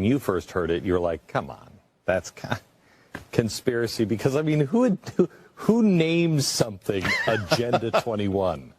you first heard it, you were like, come on, that's conspiracy. Because, I mean, who names something Agenda 21?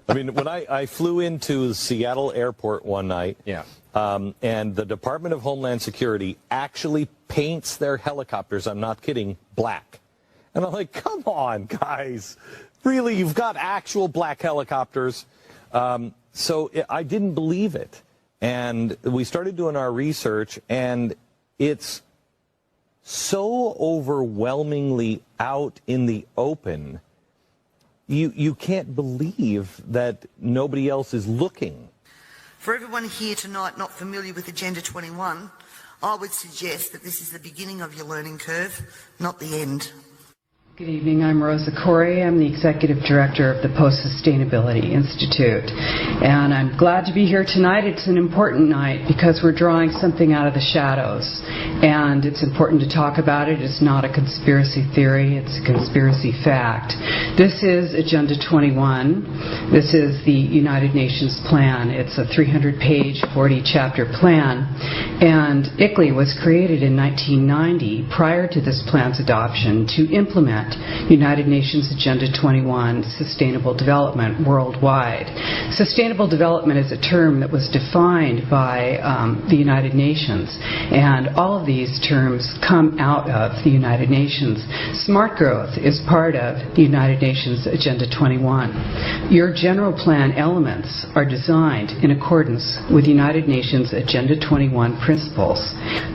I mean, when I flew into Seattle Airport one night, and the Department of Homeland Security actually paints their helicopters, I'm not kidding, black. And I'm like, come on, guys. Really, you've got actual black helicopters. So I didn't believe it. And we started doing our research, and it's so overwhelmingly out in the open. You can't believe that nobody else is looking. For everyone here tonight not familiar with Agenda 21, I would suggest that this is the beginning of your learning curve, not the end. Good evening, I'm Rosa Corey. I'm the Executive Director of the Post-Sustainability Institute. And I'm glad to be here tonight. It's an important night because we're drawing something out of the shadows. And it's important to talk about it. It's not a conspiracy theory, it's a conspiracy fact. This is Agenda 21. This is the United Nations plan. It's a 300-page, 40-chapter plan. And ICLEI was created in 1990 prior to this plan's adoption to implement United Nations Agenda 21, Sustainable Development worldwide. Sustainable development is a term that was defined by the United Nations, and all of these terms come out of the United Nations. Smart growth is part of the United Nations Agenda 21. Your general plan elements are designed in accordance with United Nations Agenda 21 principles.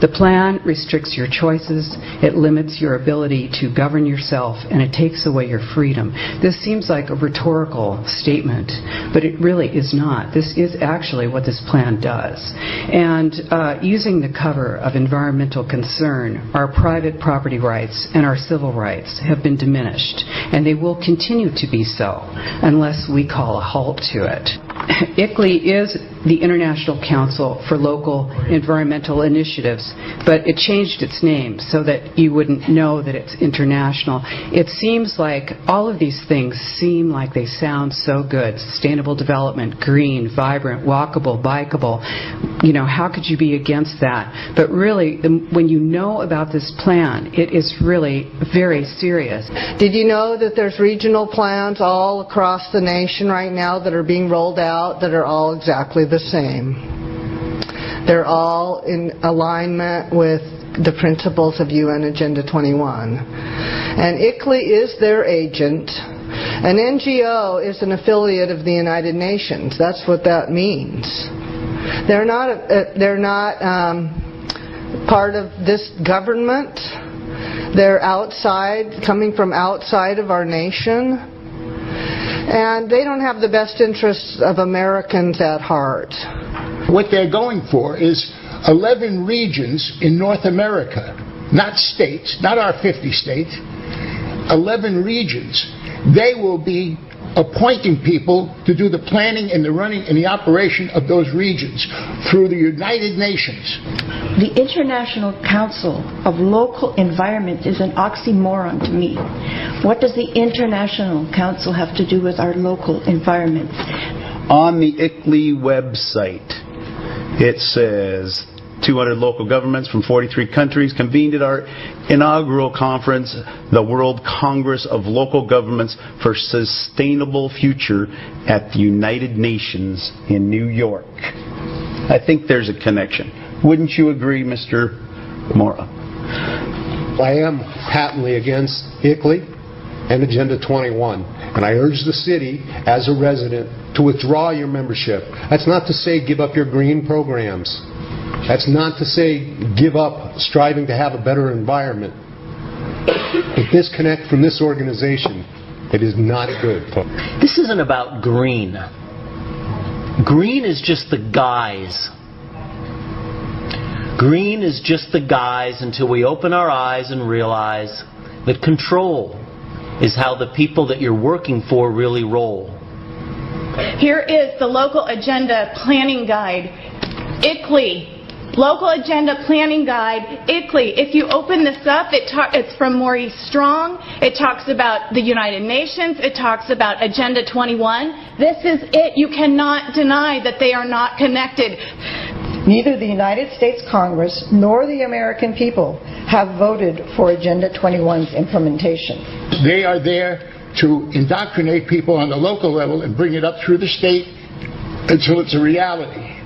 The plan restricts your choices, it limits your ability to govern yourself, and it takes away your freedom. This seems like a rhetorical statement, but it really is not. This is actually what this plan does. And using the cover of environmental concern, our private property rights and our civil rights have been diminished, and they will continue to be so unless we call a halt to it. ICLEI is the International Council for Local Environmental Initiatives, but it changed its name so that you wouldn't know that it's international. It seems like all of these things seem like they sound so good. Sustainable development, green, vibrant, walkable, bikeable. You know, how could you be against that? But really, when you know about this plan, it is really very serious. Did you know that there's regional plans all across the nation right now that are being rolled out that are all exactly the same? They're all in alignment with the principles of UN Agenda 21. And ICLEI is their agent. An NGO is an affiliate of the United Nations. That's what that means. They're not part of this government. They're outside, coming from outside of our nation. And they don't have the best interests of Americans at heart. What they're going for is 11 regions in North America, not states, not our 50 states, 11 regions. They will be appointing people to do the planning and the running and the operation of those regions through the United Nations. The International Council of Local Environment is an oxymoron to me. What does the International Council have to do with our local environment? On the ICLEI website, it says 200 local governments from 43 countries convened at our inaugural conference, the World Congress of Local Governments for Sustainable Future at the United Nations in New York. I think there's a connection. Wouldn't you agree, Mr. Mora? I am patently against ICLEI and Agenda 21, and I urge the city, as a resident, to withdraw your membership. That's not to say give up your green programs. That's not to say give up striving to have a better environment. But disconnect from this organization. It is not good. This isn't about green. Green is just the guise. Green is just the guise until we open our eyes and realize that control is how the people that you're working for really roll. Here is the Local Agenda Planning Guide, ICLEI. Local Agenda Planning Guide, ICLEI. If you open this up, it's from Maurice Strong. It talks about the United Nations. It talks about Agenda 21. This is it. You cannot deny that they are not connected. Neither the United States Congress nor the American people have voted for Agenda 21's implementation. They are there to indoctrinate people on the local level and bring it up through the state until it's a reality.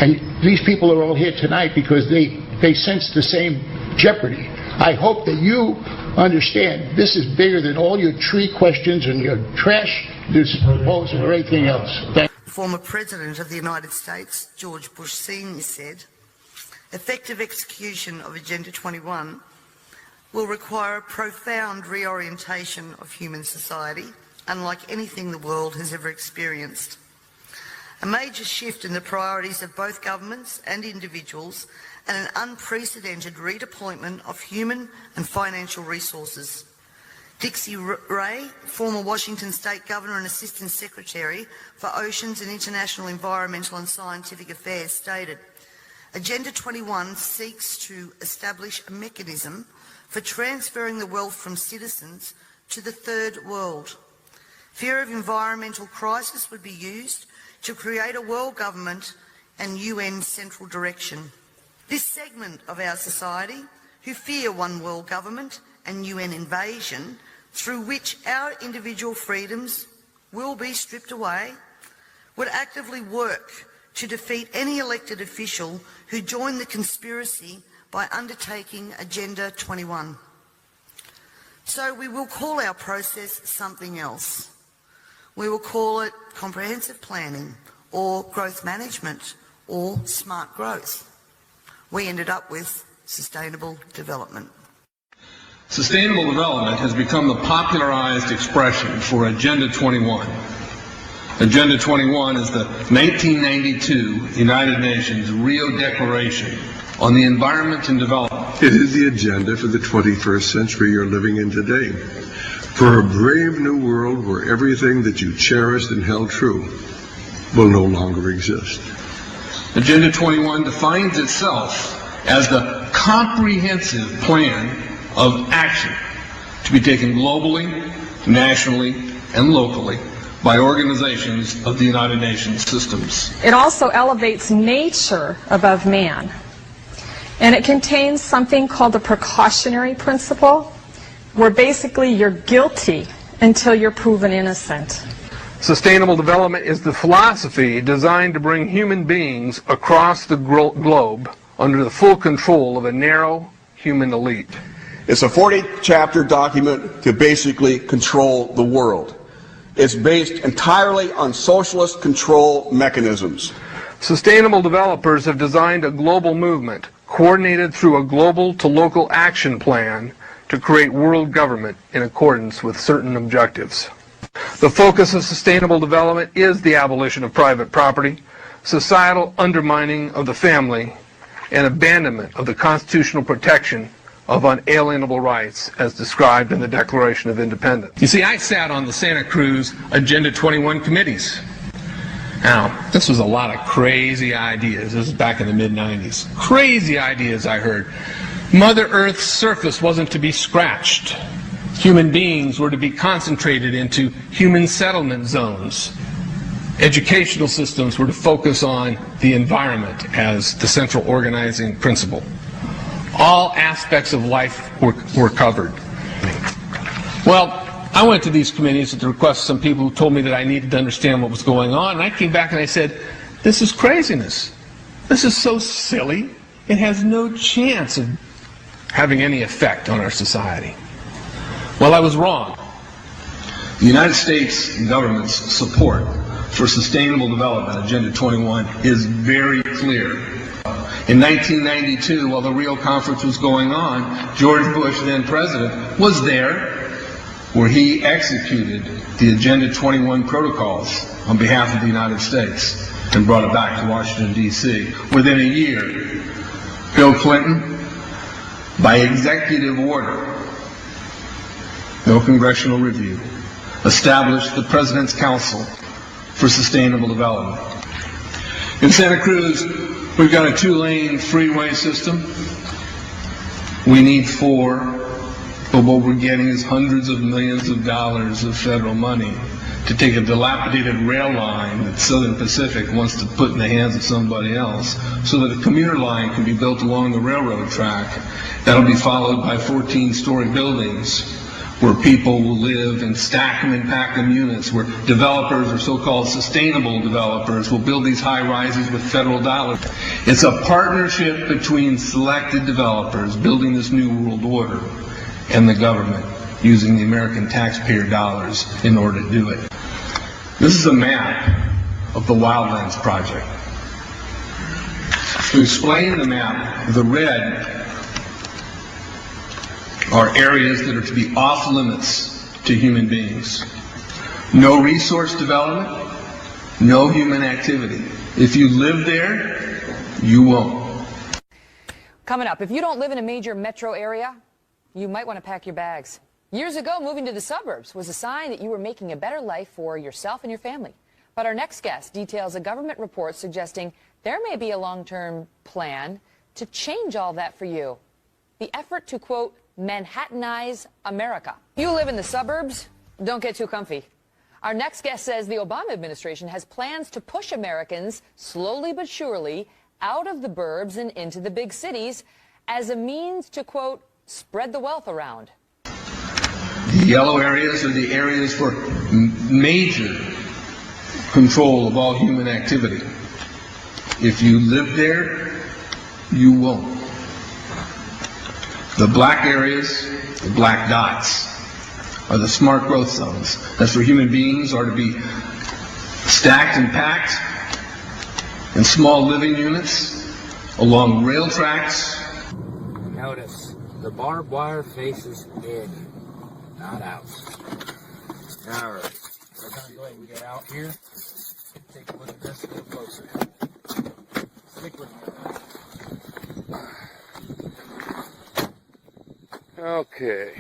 And these people are all here tonight because they sense the same jeopardy. I hope that you understand this is bigger than all your tree questions and your trash proposal or anything else. Former President of the United States, George Bush Sr. said, effective execution of Agenda 21 will require a profound reorientation of human society, unlike anything the world has ever experienced. A major shift in the priorities of both governments and individuals, and an unprecedented redeployment of human and financial resources. Dixie Ray, former Washington State Governor and Assistant Secretary for Oceans and International Environmental and Scientific Affairs, stated, Agenda 21 seeks to establish a mechanism for transferring the wealth from citizens to the third world. Fear of environmental crisis would be used to create a world government and UN central direction. This segment of our society, who fear one world government and UN invasion, through which our individual freedoms will be stripped away, would actively work to defeat any elected official who joined the conspiracy by undertaking Agenda 21. So we will call our process something else. We will call it comprehensive planning or growth management or smart growth. We ended up with sustainable development. Sustainable development has become the popularized expression for Agenda 21. Agenda 21 is the 1992 United Nations Rio Declaration on the Environment and Development. It is the agenda for the 21st century you're living in today. For a brave new world where everything that you cherished and held true will no longer exist. Agenda 21 defines itself as the comprehensive plan of action to be taken globally, nationally, and locally by organizations of the United Nations systems. It also elevates nature above man. And it contains something called the precautionary principle, where basically you're guilty until you're proven innocent. Sustainable development is the philosophy designed to bring human beings across the globe under the full control of a narrow human elite. It's a 40-chapter document to basically control the world. It's based entirely on socialist control mechanisms. Sustainable developers have designed a global movement coordinated through a global to local action plan to create world government in accordance with certain objectives. The focus of sustainable development is the abolition of private property, societal undermining of the family, and abandonment of the constitutional protection of unalienable rights as described in the Declaration of Independence. You see, I sat on the Santa Cruz Agenda 21 committees. Now, this was a lot of crazy ideas. This was back in the mid-90s. Crazy ideas I heard. Mother Earth's surface wasn't to be scratched. Human beings were to be concentrated into human settlement zones. Educational systems were to focus on the environment as the central organizing principle. All aspects of life were covered. Well, I went to these committees at the request of some people who told me that I needed to understand what was going on, and I came back and I said, this is craziness. This is so silly. It has no chance of having any effect on our society. Well, I was wrong. The United States government's support for sustainable development, Agenda 21, is very clear. In 1992, while the Rio Conference was going on, George Bush, then president, was there where he executed the Agenda 21 protocols on behalf of the United States and brought it back to Washington, D.C. Within a year, Bill Clinton, by executive order, no congressional review, established the President's Council for Sustainable Development. In Santa Cruz, we've got a 2-lane freeway system. We need 4, but what we're getting is hundreds of millions of dollars of federal money to take a dilapidated rail line that Southern Pacific wants to put in the hands of somebody else so that a commuter line can be built along the railroad track. That'll be followed by 14-story buildings where people will live and stack them and pack them units, where developers or so-called sustainable developers will build these high rises with federal dollars. It's a partnership between selected developers building this new world order and the government using the American taxpayer dollars in order to do it. This is a map of the Wildlands Project. To explain the map, the red are areas that are to be off limits to human beings. No resource development, no human activity. If you live there, you won't. Coming up, if you don't live in a major metro area, you might want to pack your bags. Years ago, moving to the suburbs was a sign that you were making a better life for yourself and your family. But our next guest details a government report suggesting there may be a long-term plan to change all that for you. The effort to, quote, Manhattanize America. If you live in the suburbs, don't get too comfy. Our next guest says the Obama administration has plans to push Americans slowly but surely out of the burbs and into the big cities as a means to, quote, spread the wealth around. The yellow areas are the areas for major control of all human activity. If you live there, you won't. The black areas, the black dots, are the smart growth zones. That's where human beings are to be stacked and packed in small living units along rail tracks. Notice, the barbed wire faces in, not out. All right, we're going to go ahead and get out here. Take a look at this a little closer. Stick with me. Okay.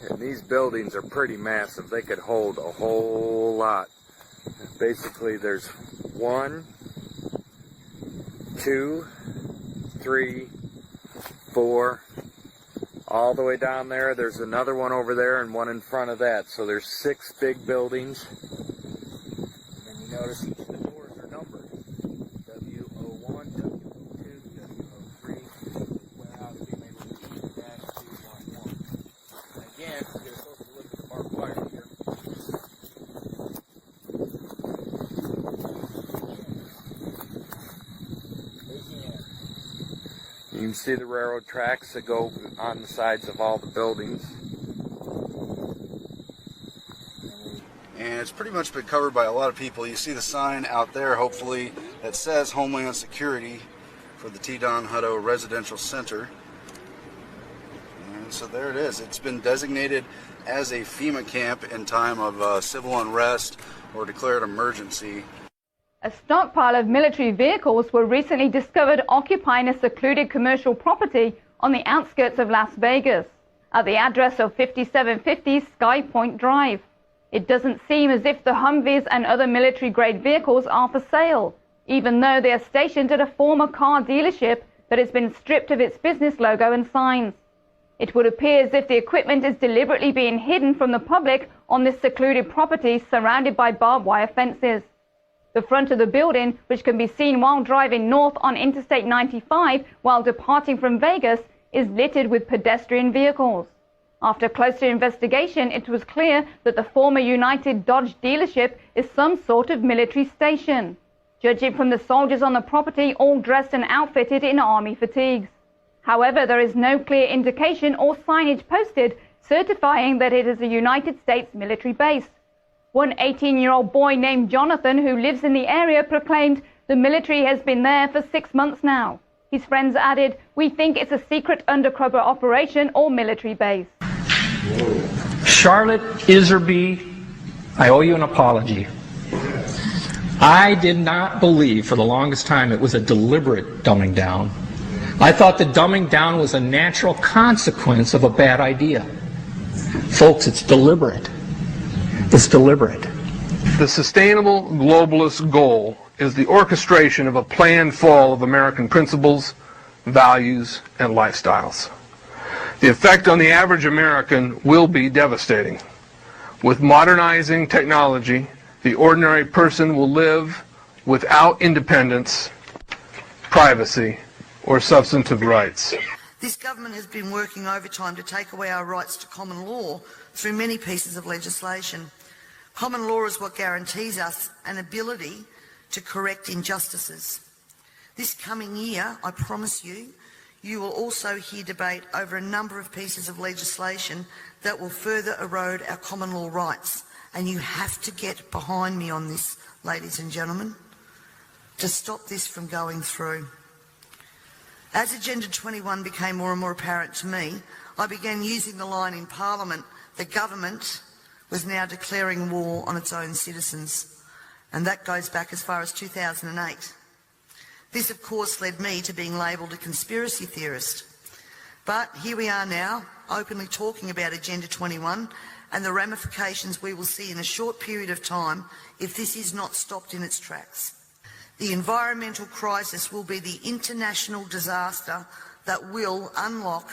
And these buildings are pretty massive. They could hold a whole lot. Basically, there's 1, 2, 3, 4, all the way down there. There's another one over there and one in front of that. So there's 6 big buildings. And then you notice each of the doors are numbered. W01, W02, W03, warehouse being able to -211. And again, we're going to look at the barbed wire here. You can see the railroad tracks that go on the sides of all the buildings. And it's pretty much been covered by a lot of people. You see the sign out there, hopefully, that says Homeland Security for the T. Don Hutto Residential Center. And so there it is. It's been designated as a FEMA camp in time of civil unrest or declared emergency. A stockpile of military vehicles were recently discovered occupying a secluded commercial property on the outskirts of Las Vegas, at the address of 5750 Sky Point Drive. It doesn't seem as if the Humvees and other military-grade vehicles are for sale, even though they are stationed at a former car dealership that has been stripped of its business logo and signs. It would appear as if the equipment is deliberately being hidden from the public on this secluded property surrounded by barbed wire fences. The front of the building, which can be seen while driving north on Interstate 95 while departing from Vegas, is littered with pedestrian vehicles. After closer investigation, it was clear that the former United Dodge dealership is some sort of military station, judging from the soldiers on the property all dressed and outfitted in army fatigues. However, there is no clear indication or signage posted certifying that it is a United States military base. One 18-year-old boy named Jonathan, who lives in the area, proclaimed the military has been there for 6 months now. His friends added, "We think it's a secret undercover operation or military base." Charlotte Iserby, I owe you an apology. I did not believe for the longest time it was a deliberate dumbing down. I thought the dumbing down was a natural consequence of a bad idea. Folks, it's deliberate. It's deliberate. The sustainable globalist goal is the orchestration of a planned fall of American principles, values, and lifestyles. The effect on the average American will be devastating. With modernizing technology, the ordinary person will live without independence, privacy, or substantive rights. This government has been working overtime to take away our rights to common law through many pieces of legislation. Common law is what guarantees us an ability to correct injustices. This coming year, I promise you, you will also hear debate over a number of pieces of legislation that will further erode our common law rights. And you have to get behind me on this, ladies and gentlemen, to stop this from going through. As Agenda 21 became more and more apparent to me, I began using the line in Parliament that government was now declaring war on its own citizens. And that goes back as far as 2008. This, of course, led me to being labelled a conspiracy theorist. But here we are now, openly talking about Agenda 21 and the ramifications we will see in a short period of time if this is not stopped in its tracks. The environmental crisis will be the international disaster that will unlock